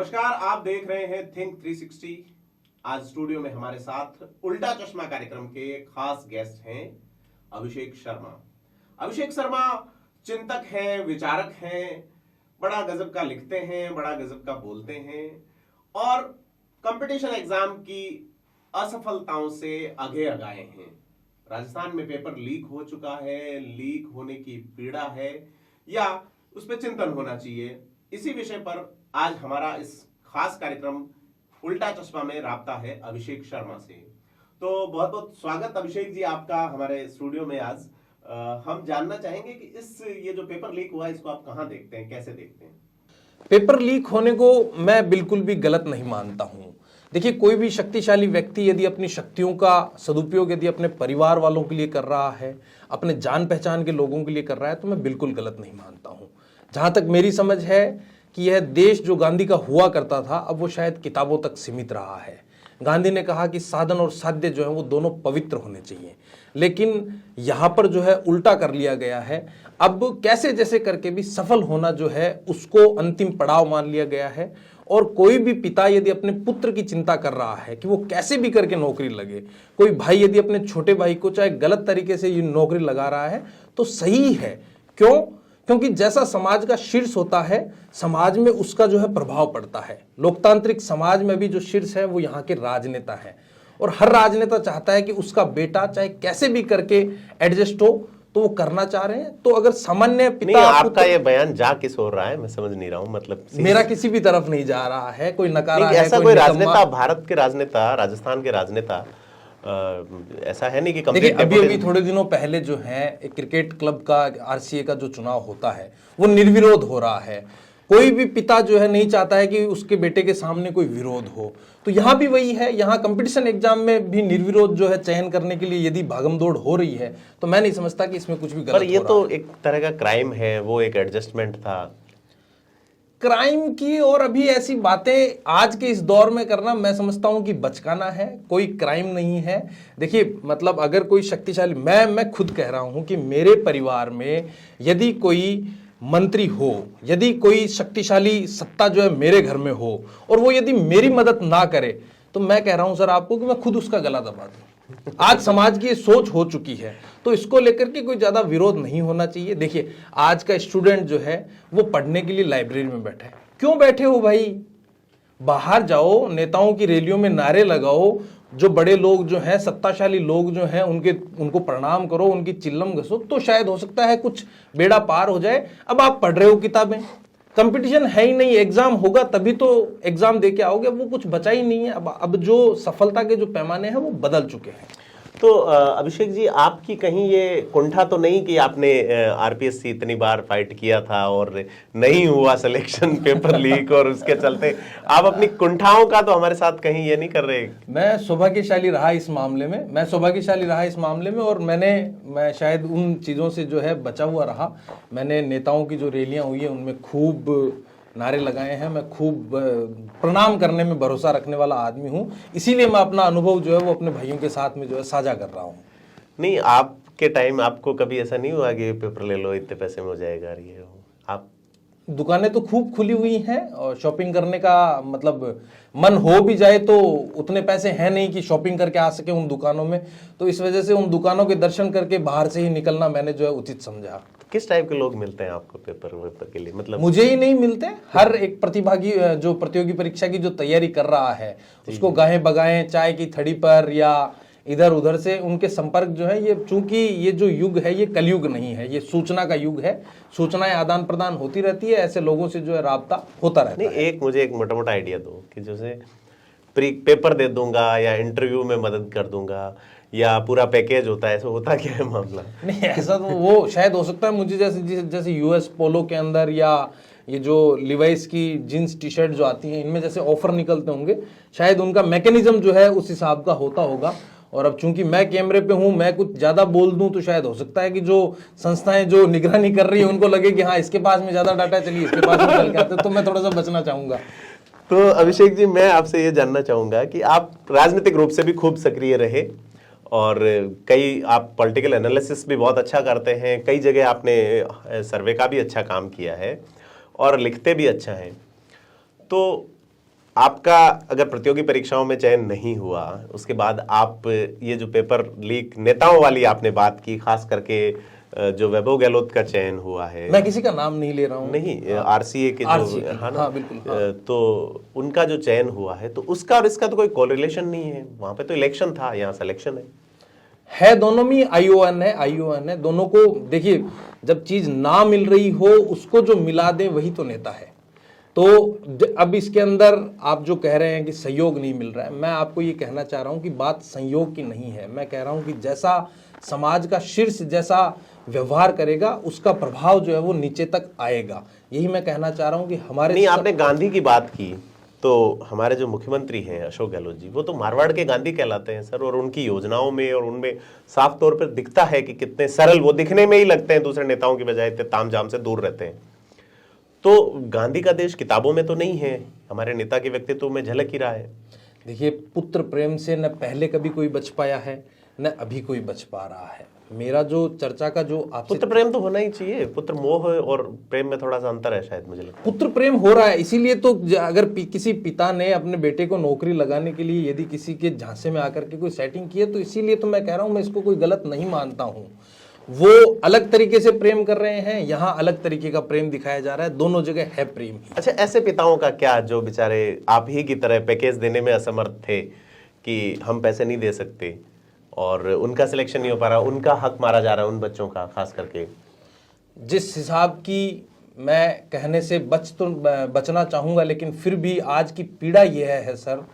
नमस्कार, आप देख रहे हैं थिंक 360। आज स्टूडियो में हमारे साथ उल्टा चश्मा कार्यक्रम के खास गेस्ट हैं अभिषेक शर्मा। अभिषेक शर्मा चिंतक हैं, विचारक हैं, बड़ा गजब का लिखते हैं, बड़ा गजब का बोलते हैं और कंपटीशन एग्जाम की असफलताओं से आगे अगाए हैं। राजस्थान में पेपर लीक हो चुका है, लीक होने की पीड़ा है या उस पर चिंतन होना चाहिए, इसी विषय पर आज हमारा इस खास कार्यक्रम उल्टा चश्मा में राब्ता है अभिषेक शर्मा से। तो बहुत बहुत स्वागत अभिषेक जी आपका हमारे स्टूडियो में आज। हम जानना चाहेंगे कि ये जो पेपर लीक हुआ इसको आप कहां देखते हैं, कैसे देखते हैं? पेपर लीक होने को मैं बिल्कुल भी गलत नहीं मानता हूं। देखिए, कोई भी शक्तिशाली व्यक्ति यदि अपनी शक्तियों का सदुपयोग यदि अपने परिवार वालों के लिए कर रहा है, अपने जान पहचान के लोगों के लिए कर रहा है, तो मैं बिल्कुल गलत नहीं मानता हूं। जहां तक मेरी समझ है कि यह देश जो गांधी का हुआ करता था, अब वो शायद किताबों तक सीमित रहा है। गांधी ने कहा कि साधन और साध्य जो है वो दोनों पवित्र होने चाहिए, लेकिन यहाँ पर जो है उल्टा कर लिया गया है। अब कैसे जैसे करके भी सफल होना जो है उसको अंतिम पड़ाव मान लिया गया है। और कोई भी पिता यदि अपने पुत्र की चिंता कर रहा है कि वो कैसे भी करके नौकरी लगे, कोई भाई यदि अपने छोटे भाई को चाहे गलत तरीके से ये नौकरी लगा रहा है तो सही है। क्यों? क्योंकि जैसा समाज का शीर्ष होता है, समाज में उसका जो है प्रभाव पड़ता है। लोकतांत्रिक समाज में भी जो शीर्ष है वो यहाँ के राजनेता है, और हर राजनेता चाहता है कि उसका बेटा चाहे कैसे भी करके एडजस्ट हो, तो वो करना चाह रहे हैं। तो अगर सामान्य पिता, आपका ये बयान जा किस हो रहा है, मैं समझ नहीं रहा हूँ। मतलब मेरा किसी भी तरफ नहीं जा रहा है, कोई नकारा है, ऐसा कोई राजनेता, भारत के राजनेता, राजस्थान के राजनेता ऐसा है नहीं कि देखिए, अभी थोड़े दिनों पहले जो है एक क्रिकेट क्लब का आरसीए का जो चुनाव होता है वो निर्विरोध हो रहा है। कोई भी पिता जो है नहीं चाहता है कि उसके बेटे के सामने कोई विरोध हो। तो यहाँ भी वही है, यहाँ कंपटीशन एग्जाम में भी निर्विरोध जो है चयन करने के लिए यदि भागमदौड़ हो रही है, तो मैं नहीं समझता कि इसमें कुछ भी गलत पर ये तो एक तरह का क्राइम है, वो एक एडजस्टमेंट था क्राइम की। और अभी ऐसी बातें आज के इस दौर में करना मैं समझता हूं कि बचकाना है, कोई क्राइम नहीं है। देखिए, मतलब अगर कोई शक्तिशाली, मैं खुद कह रहा हूं कि मेरे परिवार में यदि कोई मंत्री हो, यदि कोई शक्तिशाली सत्ता जो है मेरे घर में हो और वो यदि मेरी मदद ना करे, तो मैं कह रहा हूं सर आपको कि मैं खुद उसका गला दबा दूं। आज समाज की सोच हो चुकी है, तो इसको लेकर के कोई ज्यादा विरोध नहीं होना चाहिए। देखिए, आज का स्टूडेंट जो है वो पढ़ने के लिए लाइब्रेरी में बैठा है। क्यों बैठे हो भाई? बाहर जाओ, नेताओं की रैलियों में नारे लगाओ, जो बड़े लोग जो हैं, सत्ताशाली लोग जो हैं, उनको प्रणाम करो, उनकी चिल्लम घसो, तो शायद हो सकता है कुछ बेड़ा पार हो जाए। अब आप पढ़ रहे हो किताबें, कंपटीशन है ही नहीं, एग्जाम होगा तभी तो एग्जाम दे के आओगे, वो कुछ बचा ही नहीं है। अब जो सफलता के जो पैमाने हैं वो बदल चुके हैं। तो अभिषेक जी, आपकी कहीं ये कुंठा तो नहीं कि आपने आरपीएससी इतनी बार फाइट किया था और नहीं हुआ सिलेक्शन, पेपर लीक, और उसके चलते आप अपनी कुंठाओं का तो हमारे साथ कहीं ये नहीं कर रहे? मैं सौभाग्यशाली रहा इस मामले में, और मैं शायद उन चीज़ों से जो है बचा हुआ रहा। मैंने नेताओं की जो रैलियां हुई हैं उनमें खूब नारे लगाए हैं, मैं खूब प्रणाम करने में भरोसा रखने वाला आदमी हूं, इसीलिए मैं अपना अनुभव जो है वो अपने भाइयों के साथ में जो है साझा कर रहा हूं। नहीं, आपके टाइम आपको कभी ऐसा नहीं हुआ कि पेपर ले लो, इतने पैसे में हो जाएगा ये हो? आप दुकानें तो खूब खुली हुई हैं और शॉपिंग करने का मतलब मन हो भी जाए तो उतने पैसे हैं नहीं कि शॉपिंग करके आ सके उन दुकानों में, तो इस वजह से उन दुकानों के दर्शन करके बाहर से ही निकलना मैंने जो है उचित समझा। किस टाइप के लोग मिलते हैं आपको पेपर के लिए? मतलब मुझे ही नहीं मिलते, हर एक प्रतिभागी जो प्रतियोगी परीक्षा की जो तैयारी कर रहा है उसको गाहें बगाएं चाय की थड़ी पर या इधर उधर से उनके संपर्क जो है, ये चूंकि ये जो युग है ये कलयुग नहीं है, ये सूचना का युग है, सूचनाएं आदान प्रदान होती रहती है, ऐसे लोगों से जो है राब्ता होता रहता है। मुझे एक मोटा मोटा आइडिया दो कि जैसे पेपर दे दूंगा या इंटरव्यू में मदद कर दूंगा या पूरा पैकेज होता है, ऐसा होता क्या है मामला? नहीं, ऐसा तो वो शायद हो सकता है, मुझे जैसे यूएस पोलो के अंदर या ये जो लिवाइस की जींस टी शर्ट जो आती हैं, इनमें जैसे ऑफर निकलते होंगे, शायद उनका मैकेनिज्म जो है उस हिसाब का होता होगा। और अब चूंकि मैं कैमरे पे हूं, मैं कुछ ज्यादा बोल दूं तो शायद हो सकता है कि जो संस्थाएं जो निगरानी कर रही है उनको लगे कि हाँ इसके पास में ज्यादा डाटा, चलिए इसके पास में चल के आते, तो मैं थोड़ा सा बचना चाहूंगा। तो अभिषेक जी, मैं आपसे ये जानना चाहूंगा कि आप राजनीतिक रूप से भी खूब सक्रिय रहे और कई आप पॉलिटिकल एनालिसिस भी बहुत अच्छा करते हैं, कई जगह आपने सर्वे का भी अच्छा काम किया है और लिखते भी अच्छा हैं। तो आपका अगर प्रतियोगी परीक्षाओं में चयन नहीं हुआ, उसके बाद आप ये जो पेपर लीक नेताओं वाली आपने बात की, खास करके जो वैभव गहलोत का चयन हुआ है, मैं किसी का नाम नहीं ले रहा हूँ, नहीं आरसीए के जो हाँ, हाँ, बिल्कुल, हाँ। तो उनका जो चयन हुआ है, तो उसका और इसका तो कोई कोरिलेशन नहीं है। वहां पे तो इलेक्शन था, यहाँ सिलेक्शन है दोनों में आईओएन है दोनों को। देखिए, जब चीज ना मिल रही हो उसको जो मिला दे वही तो नेता है। तो अब इसके अंदर आप जो कह रहे हैं कि सहयोग नहीं मिल रहा है, मैं आपको ये कहना चाह रहा हूं कि बात संयोग की नहीं है। मैं कह रहा हूं कि जैसा समाज का शीर्ष जैसा व्यवहार करेगा उसका प्रभाव जो है वो नीचे तक आएगा। यही मैं कहना चाह रहा हूं कि हमारे नहीं, आपने गांधी की बात की, तो हमारे जो मुख्यमंत्री हैं अशोक गहलोत जी, वो तो मारवाड़ के गांधी कहलाते हैं सर। और उनकी योजनाओं में और उनमें साफ तौर पर दिखता है कि कितने सरल वो दिखने में ही लगते हैं, दूसरे नेताओं की बजाय इतने तामझाम से दूर रहते हैं। तो गांधी का देश किताबों में तो नहीं है, हमारे नेता के व्यक्तित्व में झलक ही रहा है। देखिए, पुत्र प्रेम से न पहले कभी कोई बच पाया है न अभी कोई बच पा रहा है। मेरा जो चर्चा का जो आपसे, पुत्र प्रेम तो होना ही चाहिए। पुत्र मोह और प्रेम में थोड़ा सा अंतर है शायद, मुझे लगता है। पुत्र प्रेम हो रहा है, इसीलिए तो अगर किसी पिता ने अपने बेटे को नौकरी लगाने के लिए यदि किसी के झांसे में आकर के कोई सेटिंग की है, तो इसीलिए तो मैं कह रहा हूं, मैं इसको कोई गलत नहीं मानता हूं। वो अलग तरीके से प्रेम कर रहे हैं, यहाँ अलग तरीके का प्रेम दिखाया जा रहा है, दोनों जगह है प्रेम। अच्छा, ऐसे पिताओं का क्या जो बेचारे आप ही की तरह पैकेज देने में असमर्थ थे कि हम पैसे नहीं दे सकते और उनका सिलेक्शन नहीं हो पा रहा, उनका हक मारा जा रहा है, उन बच्चों का खास करके? जिस हिसाब की मैं कहने से बचना चाहूँगा, लेकिन फिर भी आज की पीड़ा यह है सर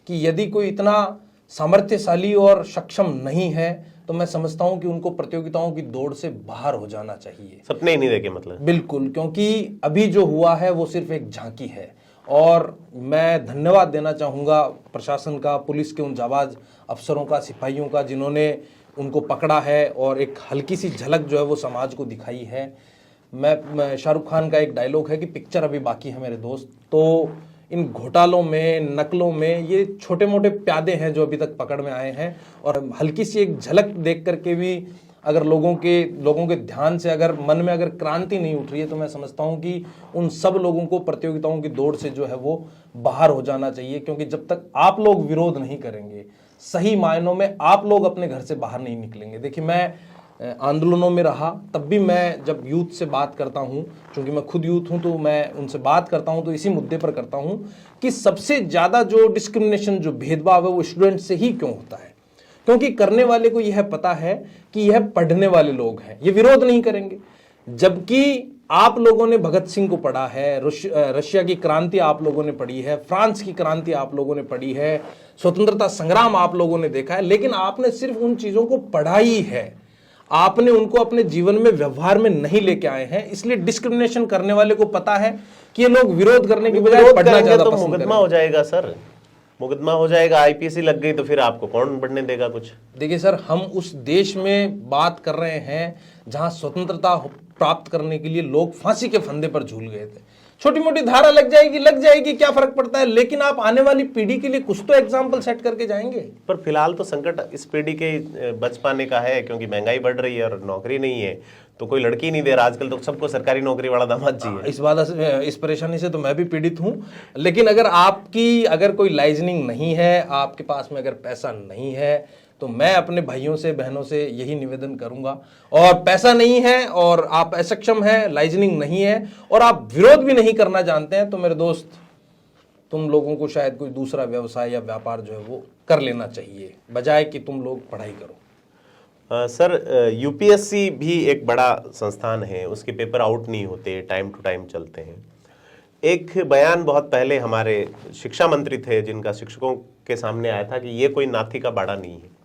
कि यदि कोई इतना सामर्थ्यशाली और सक्षम नहीं है तो मैं समझता हूं कि उनको प्रतियोगिताओं की दौड़ से बाहर हो जाना चाहिए। सपने ही नहीं देखे मतलब? बिल्कुल, क्योंकि अभी जो हुआ है वो सिर्फ एक झांकी है। और मैं धन्यवाद देना चाहूँगा प्रशासन का, पुलिस के उन जाबाज अफसरों का, सिपाहियों का, जिन्होंने उनको पकड़ा है और एक हल्की सी झलक जो है वो समाज को दिखाई है। मैं शाहरुख खान का एक डायलॉग है कि पिक्चर अभी बाकी है मेरे दोस्त। तो इन घोटालों में, नकलों में ये छोटे मोटे प्यादे हैं जो अभी तक पकड़ में आए हैं, और हल्की सी एक झलक देख करके भी अगर लोगों के ध्यान से अगर मन में अगर क्रांति नहीं उठ रही है, तो मैं समझता हूं कि उन सब लोगों को प्रतियोगिताओं की दौड़ से जो है वो बाहर हो जाना चाहिए। क्योंकि जब तक आप लोग विरोध नहीं करेंगे, सही मायनों में आप लोग अपने घर से बाहर नहीं निकलेंगे। देखिए, मैं आंदोलनों में रहा, तब भी मैं जब यूथ से बात करता हूं, क्योंकि मैं खुद यूथ हूं, तो मैं उनसे बात करता हूं तो इसी मुद्दे पर करता हूं कि सबसे ज्यादा जो डिस्क्रिमिनेशन, जो भेदभाव है, वो स्टूडेंट से ही क्यों होता है। क्योंकि करने वाले को यह पता है कि यह पढ़ने वाले लोग हैं, ये विरोध नहीं करेंगे। जबकि आप लोगों ने भगत सिंह को पढ़ा है, रशिया की क्रांति आप लोगों ने पढ़ी है, फ्रांस की क्रांति आप लोगों ने पढ़ी है, स्वतंत्रता संग्राम आप लोगों ने देखा है, लेकिन आपने सिर्फ उन चीजों को पढ़ा ही है, आपने उनको अपने जीवन में, व्यवहार में नहीं लेके आए हैं। इसलिए डिस्क्रिमिनेशन करने वाले को पता है कि ये लोग विरोध करने की बजाय पढ़ना ज्यादा पसंद करेंगे। मुकदमा हो जाएगा सर, मुकदमा हो जाएगा, आईपीसी लग गई तो फिर आपको कौन बढ़ने देगा कुछ? देखिए सर, हम उस देश में बात कर रहे हैं जहां स्वतंत्रता प्राप्त करने के लिए लोग फांसी के फंदे पर झूल गए थे। छोटी मोटी धारा लग जाएगी, क्या फर्क पड़ता है, लेकिन आप आने वाली पीढ़ी के लिए कुछ तो एग्जाम्पल सेट करके जाएंगे। पर फिलहाल तो संकट इस पीढ़ी के बच पाने का है, क्योंकि महंगाई बढ़ रही है और नौकरी नहीं है, तो कोई लड़की नहीं दे रहा आजकल, तो सबको सरकारी नौकरी वाला दामाद चाहिए। इस परेशानी से तो मैं भी पीड़ित हूं। लेकिन अगर कोई लाइजनिंग नहीं है, आपके पास में अगर पैसा नहीं है, तो मैं अपने भाइयों से, बहनों से यही निवेदन करूंगा। और पैसा नहीं है और आप असक्षम हैं, लाइजनिंग नहीं है और आप विरोध भी नहीं करना जानते हैं, तो मेरे दोस्त, तुम लोगों को शायद कोई दूसरा व्यवसाय या व्यापार जो है वो कर लेना चाहिए, बजाय कि तुम लोग पढ़ाई करो। सर, यूपीएससी भी एक बड़ा संस्थान है, उसके पेपर आउट नहीं होते, टाइम टू टाइम चलते हैं। एक बयान बहुत पहले हमारे शिक्षा मंत्री थे, जिनका शिक्षकों के सामने आया था कि ये कोई नाथी का बाड़ा नहीं है।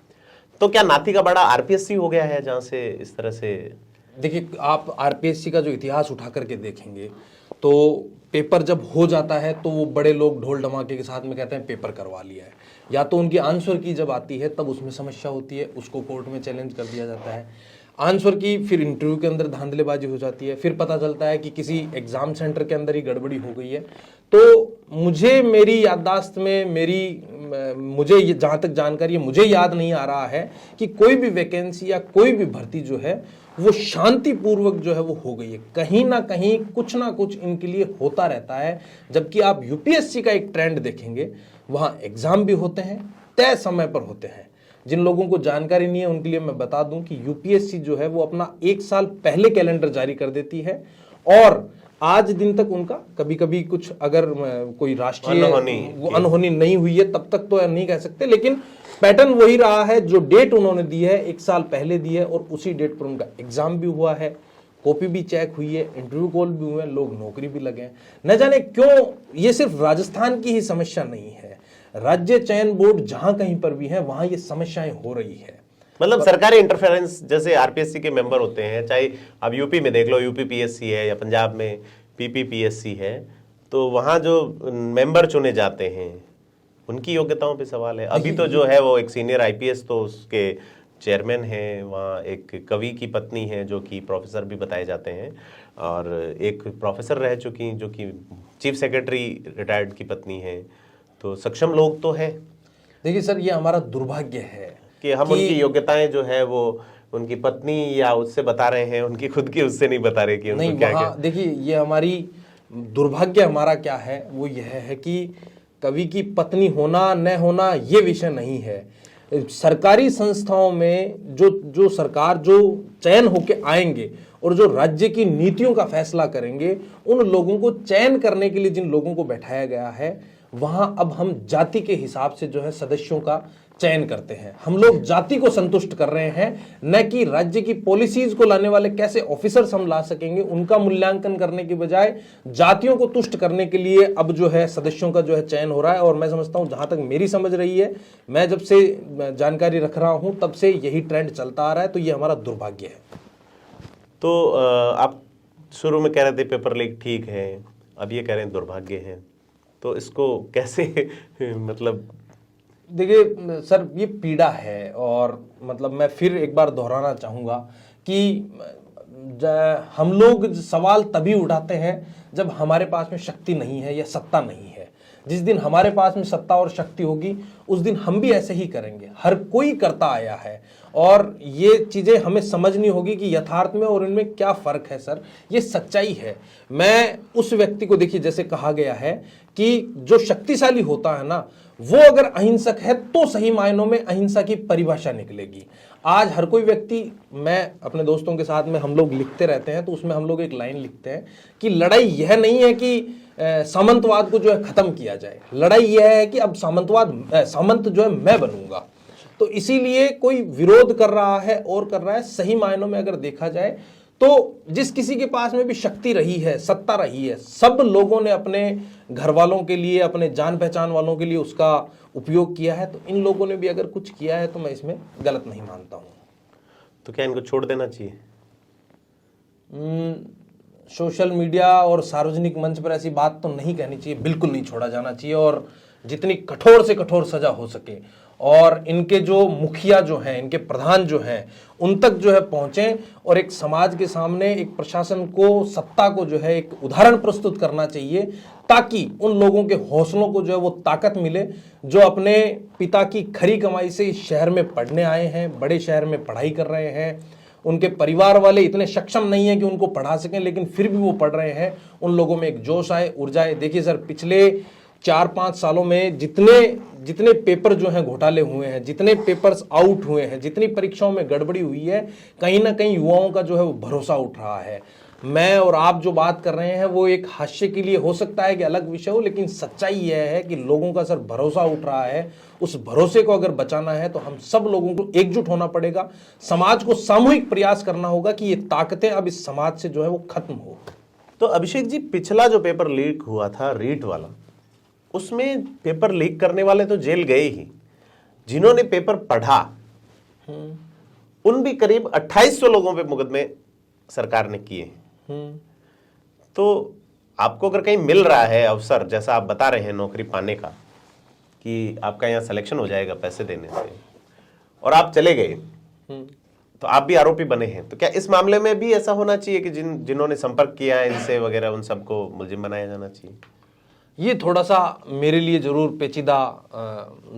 तो क्या नाथी का बाड़ा आरपीएससी हो गया है, जहां से इस तरह से? देखिए, आप आरपीएससी का जो इतिहास उठा करके देखेंगे तो पेपर जब हो जाता है तो वो बड़े लोग ढोल धमाके के साथ में कहते हैं पेपर करवा लिया है, या तो उनकी आंसर की जब आती है तब उसमें समस्या होती है, उसको कोर्ट में चैलेंज कर दिया जाता है। आंसर की फिर इंटरव्यू के अंदर धांधलेबाजी हो जाती है, फिर पता चलता है कि किसी एग्जाम सेंटर के अंदर ही गड़बड़ी हो गई है। तो मुझे, मेरी याददाश्त में, मुझे जहाँ तक जानकारी है, मुझे याद नहीं आ रहा है कि कोई भी वैकेंसी या कोई भी भर्ती जो है वो शांतिपूर्वक जो है वो हो गई है। कहीं ना कहीं कुछ ना कुछ इनके लिए होता रहता है। जबकि आप यूपीएससी का एक ट्रेंड देखेंगे, वहां एग्जाम भी होते हैं, तय समय पर होते हैं। जिन लोगों को जानकारी नहीं है उनके लिए मैं बता दूं कि यूपीएससी जो है वो अपना 1 साल पहले कैलेंडर जारी कर देती है, और आज दिन तक उनका कभी कभी कुछ अगर कोई राष्ट्रीय अनहोनी नहीं हुई है तब तक तो नहीं कह सकते, लेकिन पैटर्न वही रहा है। जो डेट उन्होंने दी है 1 साल पहले दी है, और उसी डेट पर उनका एग्जाम भी हुआ है, कॉपी भी चेक हुई है, इंटरव्यू कॉल भी हुए हैं, लोग नौकरी भी लगे हैं। न जाने क्यों ये सिर्फ राजस्थान की ही समस्या नहीं है, राज्य चयन बोर्ड जहां कहीं पर भी है वहां ये समस्याएं हो रही है। मतलब सरकारी इंटरफेरेंस, जैसे आरपीएससी के मेंबर होते हैं, चाहे अब यूपी में देख लो यूपी पीएससी है या पंजाब में पीपीपीएससी है, तो वहाँ जो मेंबर चुने जाते हैं उनकी योग्यताओं पे सवाल है। अभी तो जो है वो एक सीनियर आईपीएस तो उसके चेयरमैन हैं, वहाँ एक कवि की पत्नी है जो कि प्रोफेसर भी बताए जाते हैं, और एक प्रोफेसर रह चुकी जो कि चीफ सेक्रेटरी रिटायर्ड की पत्नी है। तो सक्षम लोग तो हैं। देखिए सर, ये हमारा दुर्भाग्य है कि हम उनकी योग्यताएं जो है वो उनकी पत्नी या उससे बता रहे हैं, उनकी खुद की उससे नहीं बता रहे कि उनको नहीं, क्या क्या। देखिए ये हमारी दुर्भाग्य हमारा क्या है, वो यह है कि कवि की पत्नी होना न होना ये विषय नहीं है। सरकारी संस्थाओं में जो सरकार जो चयन होके आएंगे और जो राज्य की नीतियों का फैसला करेंगे, उन लोगों को चयन करने के लिए जिन लोगों को बैठाया गया है, वहां अब हम जाति के हिसाब से जो है सदस्यों का चयन करते हैं। हम लोग जाति को संतुष्ट कर रहे हैं, न कि राज्य की पॉलिसीज को लाने वाले कैसे ऑफिसर्स हम ला सकेंगे उनका मूल्यांकन करने की बजाय जातियों को तुष्ट करने के लिए अब जो है सदस्यों का जो है चयन हो रहा है। और मैं समझता हूं, जहां तक मेरी समझ रही है, मैं जब से जानकारी रख रहा हूं तब से यही ट्रेंड चलता आ रहा है। तो ये हमारा दुर्भाग्य है। तो आप शुरू में कह रहे थे पेपर लीक ठीक है, अब ये कह रहे हैं दुर्भाग्य है, तो इसको कैसे मतलब? देखिए सर, ये पीड़ा है, और मतलब मैं फिर एक बार दोहराना चाहूँगा कि हम लोग सवाल तभी उठाते हैं जब हमारे पास में शक्ति नहीं है या सत्ता नहीं है। जिस दिन हमारे पास में सत्ता और शक्ति होगी उस दिन हम भी ऐसे ही करेंगे। हर कोई करता आया है, और ये चीज़ें हमें समझनी होगी कि यथार्थ में और इनमें क्या फ़र्क है। सर, ये सच्चाई है। मैं उस व्यक्ति को, देखिए जैसे कहा गया है कि जो शक्तिशाली होता है ना, वो अगर अहिंसक है तो सही मायनों में अहिंसा की परिभाषा निकलेगी। आज हर कोई व्यक्ति, मैं अपने दोस्तों के साथ में हम लोग लिखते रहते हैं, तो उसमें हम लोग एक लाइन लिखते हैं कि लड़ाई यह नहीं है कि सामंतवाद को जो है खत्म किया जाए, लड़ाई यह है कि अब सामंत जो है मैं बनूंगा। तो इसीलिए कोई विरोध कर रहा है और कर रहा है। सही मायनों में अगर देखा जाए तो जिस किसी के पास में भी शक्ति रही है, सत्ता रही है, सब लोगों ने अपने घर वालों के लिए, अपने जान पहचान वालों के लिए उसका उपयोग किया है। तो इन लोगों ने भी अगर कुछ किया है तो मैं इसमें गलत नहीं मानता हूं। तो क्या इनको छोड़ देना चाहिए? सोशल मीडिया और सार्वजनिक मंच पर ऐसी बात तो नहीं कहनी चाहिए, बिल्कुल नहीं छोड़ा जाना चाहिए, और जितनी कठोर से कठोर सजा हो सके, और इनके जो मुखिया जो हैं, इनके प्रधान जो हैं, उन तक जो है पहुंचें, और एक समाज के सामने एक प्रशासन को, सत्ता को जो है एक उदाहरण प्रस्तुत करना चाहिए, ताकि उन लोगों के हौसलों को जो है वो ताकत मिले जो अपने पिता की खरी कमाई से इस शहर में पढ़ने आए हैं, बड़े शहर में पढ़ाई कर रहे हैं। उनके परिवार वाले इतने सक्षम नहीं है कि उनको पढ़ा सकें, लेकिन फिर भी वो पढ़ रहे हैं। उन लोगों में एक जोश आए, ऊर्जा आए। देखिए सर, पिछले 4-5 सालों में जितने पेपर जो हैं घोटाले हुए हैं, जितने पेपर्स आउट हुए हैं, जितनी परीक्षाओं में गड़बड़ी हुई है, कहीं ना कहीं युवाओं का जो है वो भरोसा उठ रहा है। मैं और आप जो बात कर रहे हैं वो एक हास्य के लिए हो सकता है कि अलग विषय हो, लेकिन सच्चाई यह है कि लोगों का सर भरोसा उठ रहा है। उस भरोसे को अगर बचाना है तो हम सब लोगों को एकजुट होना पड़ेगा। समाज को सामूहिक प्रयास करना होगा कि ये ताकतें अब इस समाज से जो है वो खत्म हो। तो अभिषेक जी, पिछला जो पेपर लीक हुआ था रीट वाला, उसमें पेपर लीक करने वाले तो जेल गए ही, जिन्होंने पेपर पढ़ा उन भी करीब 2800 लोगों पे मुकदमे सरकार ने किए। तो आपको अगर कहीं मिल रहा है अवसर, जैसा आप बता रहे हैं नौकरी पाने का, कि आपका यहाँ सिलेक्शन हो जाएगा पैसे देने से, और आप चले गए, तो आप भी आरोपी बने हैं, तो क्या इस मामले में भी ऐसा होना चाहिए कि जिन्होंने संपर्क किया है इनसे वगैरह, उन सबको मुलजिम बनाया जाना चाहिए? ये थोड़ा सा मेरे लिए जरूर पेचीदा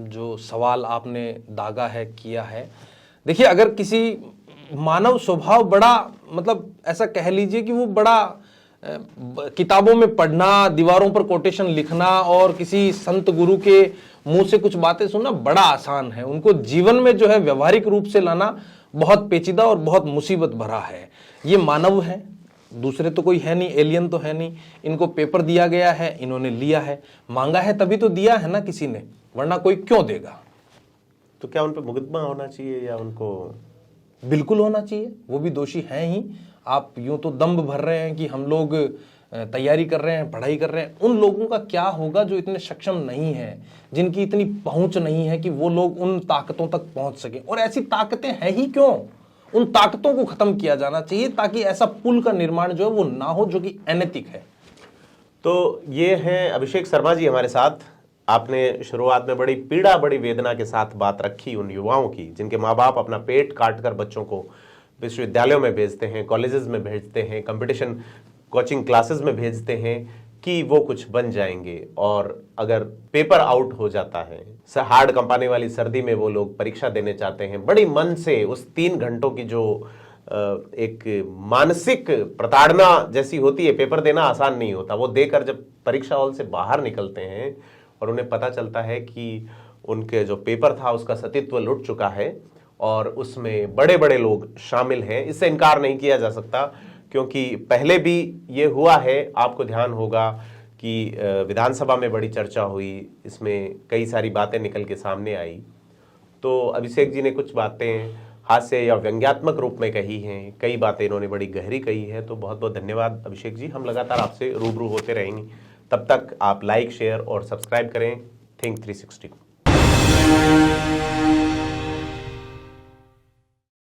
जो सवाल आपने दागा है, किया है। देखिए, अगर किसी मानव स्वभाव बड़ा, मतलब ऐसा कह लीजिए कि वो बड़ा किताबों में पढ़ना, दीवारों पर कोटेशन लिखना और किसी संत गुरु के मुंह से कुछ बातें सुनना बड़ा आसान है। उनको जीवन में जो है व्यवहारिक रूप से लाना बहुत पेचीदा और बहुत मुसीबत भरा है। ये मानव है, दूसरे तो कोई है नहीं, एलियन तो है नहीं। इनको पेपर दिया गया है, इन्होंने लिया है, मांगा है तभी तो दिया है ना किसी ने, वरना कोई क्यों देगा। तो क्या उन पर मुकदमा होना चाहिए या उनको? बिल्कुल होना चाहिए, वो भी दोषी हैं ही। आप यूं तो दम्भ भर रहे हैं कि हम लोग तैयारी कर रहे हैं, पढ़ाई कर रहे हैं। उन लोगों का क्या होगा जो इतने सक्षम नहीं है, जिनकी इतनी पहुंच नहीं है कि वो लोग उन ताकतों तक पहुंच सके। और ऐसी ताकतें हैं ही क्यों, उन ताकतों को खत्म किया जाना चाहिए ताकि ऐसा पुल का निर्माण जो है वो ना हो जो कि अनैतिक है। तो ये हैं अभिषेक शर्मा जी हमारे साथ। आपने शुरुआत में बड़ी पीड़ा, बड़ी वेदना के साथ बात रखी उन युवाओं की जिनके माँ बाप अपना पेट काट कर बच्चों को विश्वविद्यालयों में भेजते हैं, कॉलेजेस में भेजते हैं, कंपटीशन कोचिंग क्लासेस में भेजते हैं कि वो कुछ बन जाएंगे। और अगर पेपर आउट हो जाता है, हार्ड कंपाने वाली सर्दी में वो लोग परीक्षा देने चाहते हैं, बड़ी मन से उस 3 घंटों की जो एक मानसिक प्रताड़ना जैसी होती है, पेपर देना आसान नहीं होता, वो देकर जब परीक्षा हॉल से बाहर निकलते हैं और उन्हें पता चलता है कि उनके जो पेपर था उसका सतीत्व लुट चुका है और उसमें बड़े बड़े लोग शामिल हैं, इससे इनकार नहीं किया जा सकता। क्योंकि पहले भी ये हुआ है, आपको ध्यान होगा कि विधानसभा में बड़ी चर्चा हुई, इसमें कई सारी बातें निकल के सामने आई। तो अभिषेक जी ने कुछ बातें हास्य या व्यंग्यात्मक रूप में कही हैं, कई बातें इन्होंने बड़ी गहरी कही है। तो बहुत बहुत धन्यवाद अभिषेक जी, हम लगातार आपसे रूबरू होते रहेंगे। तब तक आप लाइक, शेयर और सब्सक्राइब करें थिंक 360 को।